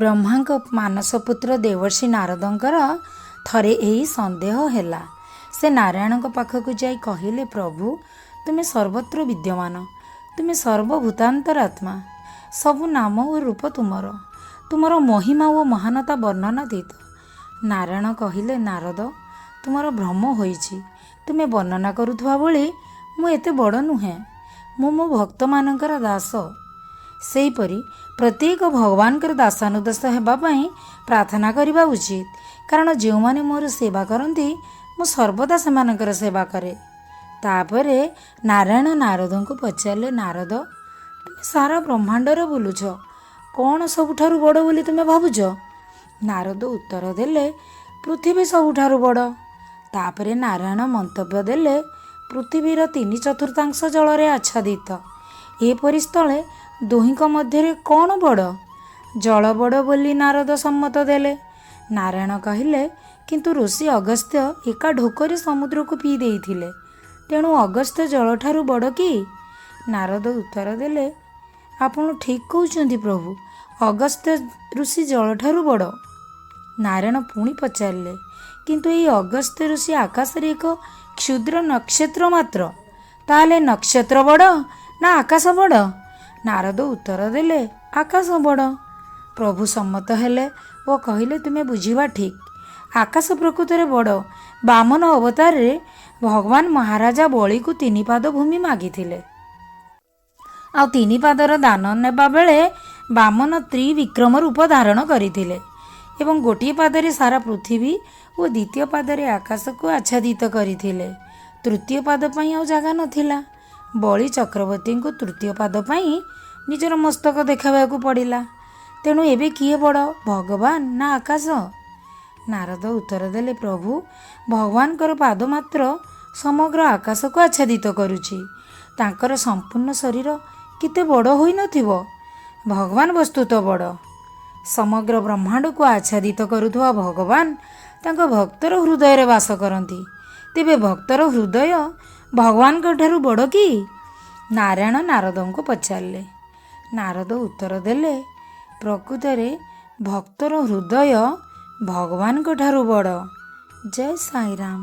ब्रह्माଙ୍କ ମାନସପୁତ୍ର ଦେବର୍ଷି ନାରଦଙ୍କର ଥରେ ଏହି ସନ୍ଦେହ ହେଲା। ସେ ନାରାୟଣଙ୍କ ପାଖକୁ ଯାଇ କହିଲେ, ପ୍ରଭୁ ତୁମେ ସର୍ବତ୍ର ବିଦ୍ୟମାନ, ତୁମେ ସର୍ବଭୂତାନ୍ତରାତ୍ମା, ସବୁ ନାମ ଓ ରୂପ ତୁମର, ତୁମର ମହିମା ଓ ମହାନତା ବର୍ଣ୍ଣନାତୀତ। ନାରାୟଣ କହିଲେ, ନାରଦ ତୁମର ଭ୍ରମ ହୋଇଛି, ତୁମେ ବର୍ଣ୍ଣନା କରୁଥିବା ଭଳି ମୁଁ ଏତେ ବଡ଼ ନୁହେଁ, ମୁଁ ମୋ ଭକ୍ତମାନଙ୍କର ଦାସ। ସେହିପରି ପ୍ରତ୍ୟେକ ଭଗବାନଙ୍କର ଦାସାନୁଦାସ ହେବା ପାଇଁ ପ୍ରାର୍ଥନା କରିବା ଉଚିତ, କାରଣ ଯେଉଁମାନେ ମୋର ସେବା କରନ୍ତି ମୁଁ ସର୍ବଦା ସେମାନଙ୍କର ସେବା କରେ। ତାପରେ ନାରାୟଣ ନାରଦଙ୍କୁ ପଚାରିଲେ, ନାରଦ ତୁମେ ସାରା ବ୍ରହ୍ମାଣ୍ଡରେ ବୁଲୁଛ, କ'ଣ ସବୁଠାରୁ ବଡ଼ ବୋଲି ତୁମେ ଭାବୁଛ? ନାରଦ ଉତ୍ତର ଦେଲେ, ପୃଥିବୀ ସବୁଠାରୁ ବଡ଼। ତାପରେ ନାରାୟଣ ମନ୍ତବ୍ୟ ଦେଲେ, ପୃଥିବୀର 3/4 ଜଳରେ ଆଚ୍ଛାଦିତ। ଏପରି ସ୍ଥଳେ ଦୁହିଁଙ୍କ ମଧ୍ୟରେ କ'ଣ ବଡ଼? ଜଳ ବଡ଼ ବୋଲି ନାରଦ ସମ୍ମତ ଦେଲେ। ନାରାୟଣ କହିଲେ, କିନ୍ତୁ ଋଷି ଅଗସ୍ତ୍ୟ ଏକା ଢୋକରେ ସମୁଦ୍ରକୁ ପିଇ ଦେଇଥିଲେ, ତେଣୁ ଅଗସ୍ତ୍ୟ ଜଳଠାରୁ ବଡ଼ କି? ନାରଦ ଉତ୍ତର ଦେଲେ, ଆପଣ ଠିକ୍ କହୁଛନ୍ତି ପ୍ରଭୁ, ଅଗସ୍ତ୍ୟ ଋଷି ଜଳଠାରୁ ବଡ଼। ନାରାୟଣ ପୁଣି ପଚାରିଲେ, କିନ୍ତୁ ଏହି ଅଗସ୍ତ୍ୟ ଋଷି ଆକାଶରେ ଏକ କ୍ଷୁଦ୍ର ନକ୍ଷତ୍ର ମାତ୍ର, ତାହେଲେ ନକ୍ଷତ୍ର ବଡ଼ ନା ଆକାଶ ବଡ଼? ନାରଦ ଉତ୍ତର ଦେଲେ, ଆକାଶ ବଡ଼। ପ୍ରଭୁ ସମ୍ମତ ହେଲେ ଓ କହିଲେ, ତୁମେ ବୁଝିବା ଠିକ୍, ଆକାଶ ପ୍ରକୃତରେ ବଡ଼। ବାମନ ଅବତାରରେ ଭଗବାନ ମହାରାଜା ବଳିକୁ 3 ପାଦ ଭୂମି ମାଗିଥିଲେ, ଆଉ 3 ପାଦର ଦାନ ନେବା ବେଳେ ବାମନ ତ୍ରିବିକ୍ରମ ରୂପ ଧାରଣ କରିଥିଲେ ଏବଂ ଗୋଟିଏ ପାଦରେ ସାରା ପୃଥିବୀ ଓ ଦ୍ୱିତୀୟ ପାଦରେ ଆକାଶକୁ ଆଚ୍ଛାଦିତ କରିଥିଲେ। ତୃତୀୟ ପାଦ ପାଇଁ ଆଉ ଜାଗା ନଥିଲା। ବଳି ଚକ୍ରବର୍ତ୍ତୀଙ୍କୁ ତୃତୀୟ ପାଦ ପାଇଁ ନିଜର ମସ୍ତକ ଦେଖାଇବାକୁ ପଡ଼ିଲା। ତେଣୁ ଏବେ କିଏ ବଡ଼, ଭଗବାନ ନା ଆକାଶ? ନାରଦ ଉତ୍ତର ଦେଲେ, ପ୍ରଭୁ ଭଗବାନଙ୍କର ପାଦ ମାତ୍ର ସମଗ୍ର ଆକାଶକୁ ଆଚ୍ଛାଦିତ କରୁଛି, ତାଙ୍କର ସମ୍ପୂର୍ଣ୍ଣ ଶରୀର କେତେ ବଡ଼ ହୋଇନଥିବ? ଭଗବାନ ବସ୍ତୁତଃ ବଡ଼। ସମଗ୍ର ବ୍ରହ୍ମାଣ୍ଡକୁ ଆଚ୍ଛାଦିତ କରୁଥିବା ଭଗବାନ ତାଙ୍କ ଭକ୍ତର ହୃଦୟରେ ବାସ କରନ୍ତି। ତେବେ ଭକ୍ତର ହୃଦୟ ଭଗବାନଙ୍କ ଠାରୁ ବଡ଼ କି? ନାରାୟଣ ନାରଦଙ୍କୁ ପଚାରିଲେ। ନାରଦ ଉତ୍ତର ଦେଲେ, ପ୍ରକୃତରେ ଭକ୍ତର ହୃଦୟ ଭଗବାନଙ୍କ ଠାରୁ ବଡ଼। ଜୟ ସାଇରାମ।